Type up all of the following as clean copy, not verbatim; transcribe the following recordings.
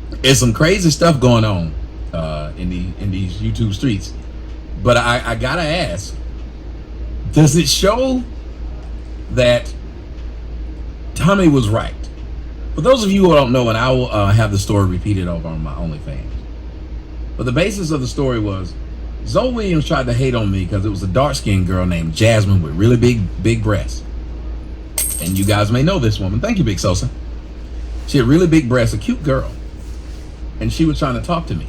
There's some crazy stuff going on in these YouTube streets. But I gotta ask, does it show that Tommy was right? For those of you who don't know, and I will have the story repeated over on my OnlyFans. But the basis of the story was Zoe Williams tried to hate on me because it was a dark-skinned girl named Jasmine with really big breasts. And you guys may know this woman. Thank you, Big Sosa. She had really big breasts, a cute girl. And she was trying to talk to me.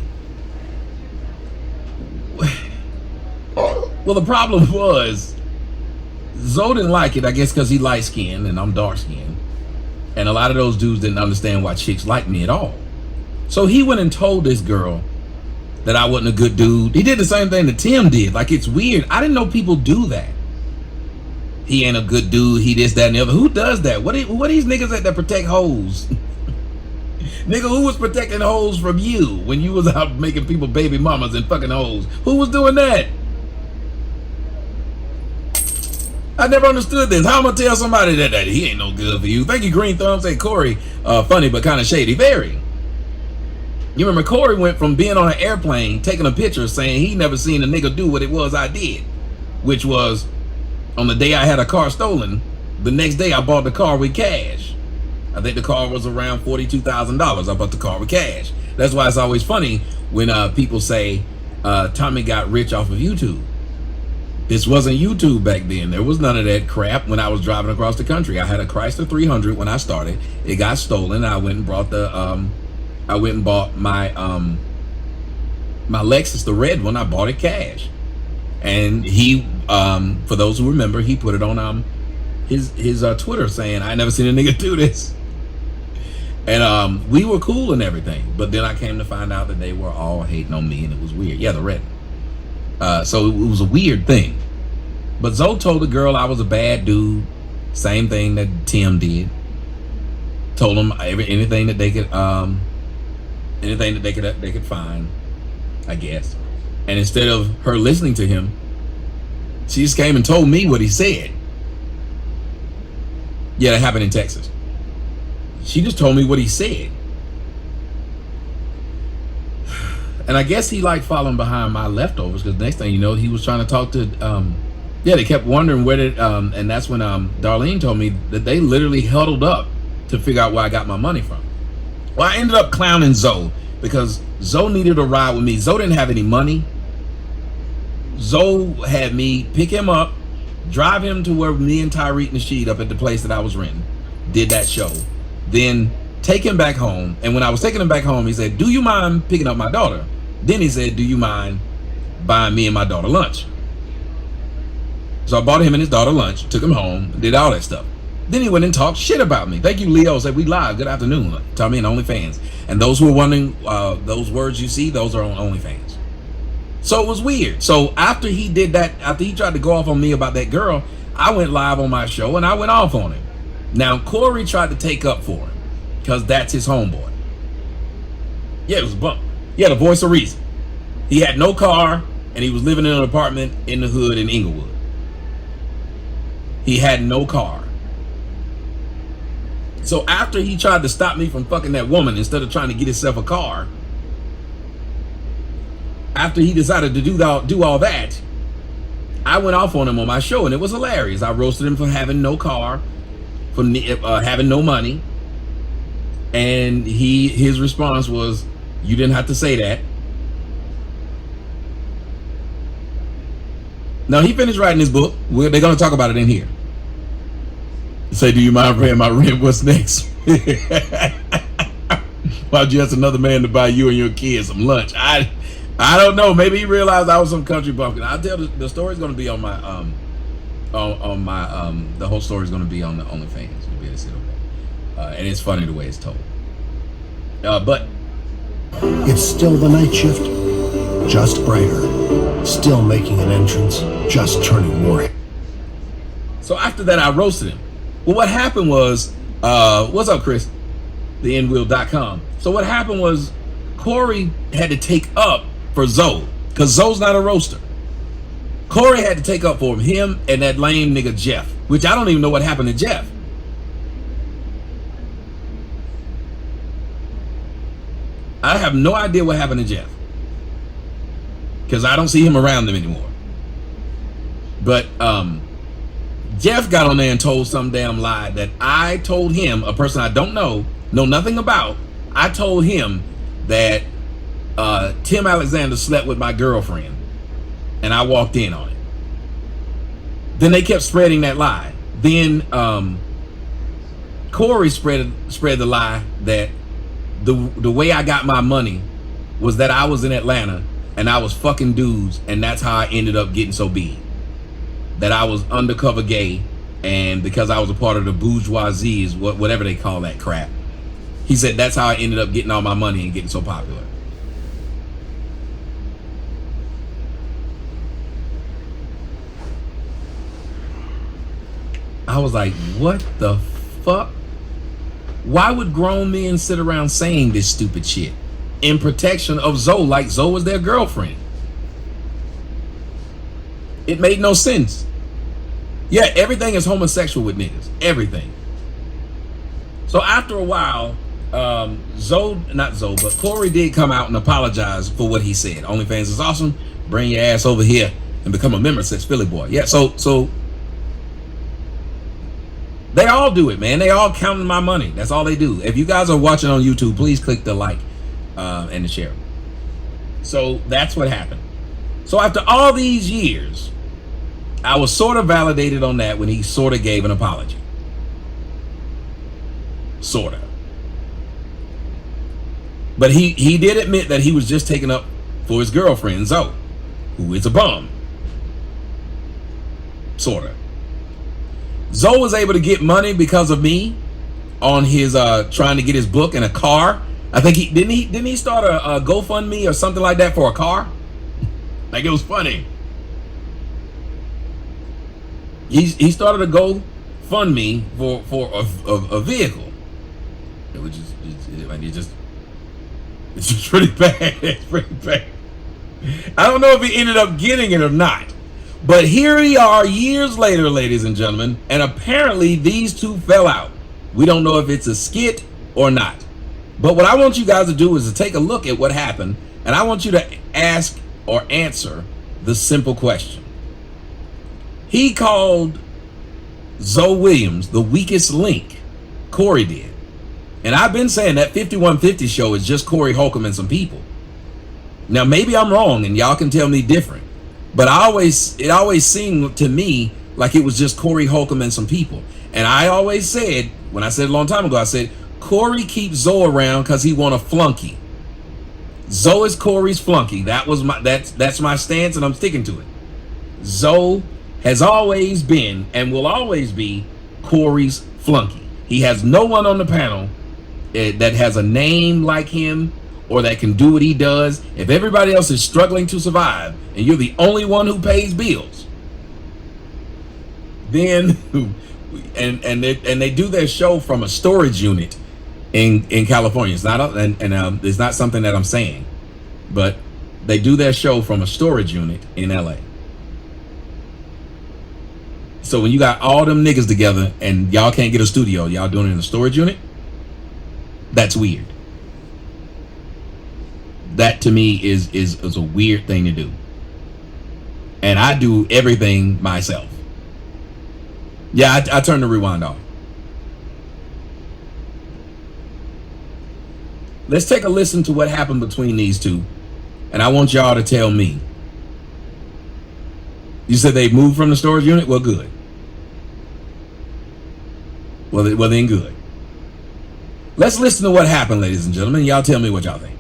Well, the problem was Zoe didn't like it, I guess because he light-skinned and I'm dark-skinned. And a lot of those dudes didn't understand why chicks liked me at all. So he went and told this girl that I wasn't a good dude. He did the same thing that Tim did. Like, it's weird. I didn't know people do that. He ain't a good dude. He this, that, and the other. Who does that? What are these niggas that protect hoes? Nigga, who was protecting hoes from you when you was out making people baby mamas and fucking hoes? Who was doing that? I never understood this. How am I gonna tell somebody that he ain't no good for you? Thank you, Green Thumbs. Hey, Corey, funny but kind of shady. Very. You remember Corey went from being on an airplane, taking a picture, saying he never seen a nigga do what it was I did, which was on the day I had a car stolen. The next day I bought the car with cash. I think the car was around $42,000. I bought the car with cash. That's why it's always funny when people say Tommy got rich off of YouTube. This wasn't YouTube back then. There was none of that crap when I was driving across the country. I had a Chrysler 300 when I started. It got stolen. I went and brought my my Lexus, the red one. I bought it cash. And he for those who remember, he put it on his Twitter saying, I never seen a nigga do this. And we were cool and everything. But then I came to find out that they were all hating on me and it was weird. Yeah, the red. So it was a weird thing. But Zoe told the girl I was a bad dude. Same thing that Tim did. Told them anything that they could find, I guess. And instead of her listening to him, she just came and told me what he said. Yeah, that happened in Texas. She just told me what he said. And I guess he liked following behind my leftovers because next thing you know, he was trying to talk to, they kept wondering where did, and that's when Darlene told me that they literally huddled up to figure out where I got my money from. Well, I ended up clowning Zoe because Zoe needed a ride with me. Zoe didn't have any money. Zoe had me pick him up, drive him to where me and Tariq Nasheed up at the place that I was renting, did that show, then take him back home. And when I was taking him back home, he said, do you mind picking up my daughter? Then he said, do you mind buying me and my daughter lunch? So I bought him and his daughter lunch, took him home, did all that stuff. Then he went and talked shit about me. Thank you, Leo. Said we live. Good afternoon. Tommy and OnlyFans. And those who are wondering, those words you see, those are on OnlyFans. So it was weird. So after he did that, after he tried to go off on me about that girl, I went live on my show and I went off on him. Now, Corey tried to take up for him because that's his homeboy. Yeah, it was a bump. He had a voice of reason. He had no car and he was living in an apartment in the hood in Inglewood. He had no car. So after he tried to stop me from fucking that woman instead of trying to get himself a car, after he decided to do all that, I went off on him on my show and it was hilarious. I roasted him for having no car, for having no money. And his response was, you didn't have to say that. Now he finished writing his book. They're going to talk about it in here. Say, do you mind paying my rent? What's next? Why'd you ask another man to buy you and your kids some lunch? I don't know. Maybe he realized I was some country bumpkin. I'll tell the story's going to be on my the whole story's going to be on the OnlyFans. You'll be able to see it over. And it's funny the way it's told. But it's still the night shift, just brighter, still making an entrance, just turning more. So after that, I roasted him. Well, what happened was, what's up, Chris? TheEndWheel.com. So what happened was, Corey had to take up for Zoe, because Zoe's not a roaster. Corey had to take up for him and that lame nigga Geoff, which I don't even know what happened to Geoff. I have no idea what happened to Geoff, because I don't see him around them anymore. But Geoff got on there and told some damn lie that I told him, a person I don't know nothing about. I told him that Tim Alexander slept with my girlfriend, and I walked in on it. Then they kept spreading that lie. Then Corey spread the lie that the way I got my money was that I was in Atlanta and I was fucking dudes, and that's how I ended up getting so big. That I was undercover gay, and because I was a part of the bourgeoisie, is whatever they call that crap. He said that's how I ended up getting all my money and getting so popular. I was like, what the fuck? Why would grown men sit around saying this stupid shit in protection of Zoe, like Zoe was their girlfriend? It made no sense. Yeah, everything is homosexual with niggas. Everything. So after a while, Corey did come out and apologize for what he said. OnlyFans is awesome. Bring your ass over here and become a member, says Philly Boy. Yeah, so they all do it, man. They all counting my money. That's all they do. If you guys are watching on YouTube, please click the like and the share. So that's what happened. So after all these years, I was sort of validated on that when he sort of gave an apology. Sort of. But he did admit that he was just taking up for his girlfriend, Zoe, who is a bum. Sort of. Zoe was able to get money because of me on his trying to get his book and a car. I think he didn't start a GoFundMe or something like that for a car? Like, it was funny. He started a GoFundMe for a vehicle. It's just pretty bad. It's pretty bad. I don't know if he ended up getting it or not. But here we are years later, ladies and gentlemen, and apparently these two fell out. We don't know if it's a skit or not. But what I want you guys to do is to take a look at what happened, and I want you to ask or answer the simple question. He called Zoe Williams the weakest link. Corey did. And I've been saying that 5150 show is just Corey Holcomb and some people. Now, maybe I'm wrong, and y'all can tell me different. But it always seemed to me like it was just Corey Holcomb and some people. And I always said, when I said it a long time ago, I said, Corey keeps Zoe around because he want a flunky. Zoe is Corey's flunky. That's my stance, and I'm sticking to it. Zoe has always been and will always be Corey's flunky. He has no one on the panel that has a name like him or that can do what he does. If everybody else is struggling to survive and you're the only one who pays bills, then and they do their show from a storage unit in California. It's not it's not something that I'm saying, but they do their show from a storage unit in LA. So when you got all them niggas together and y'all can't get a studio, y'all doing it in a storage unit, that's weird. That to me is a weird thing to do. And I do everything myself. Yeah, I turn the rewind off. Let's take a listen to what happened between these two. And I want y'all to tell me. You said they moved from the storage unit? Well, good. Well then good. Let's listen to what happened, ladies and gentlemen. Y'all tell me what y'all think.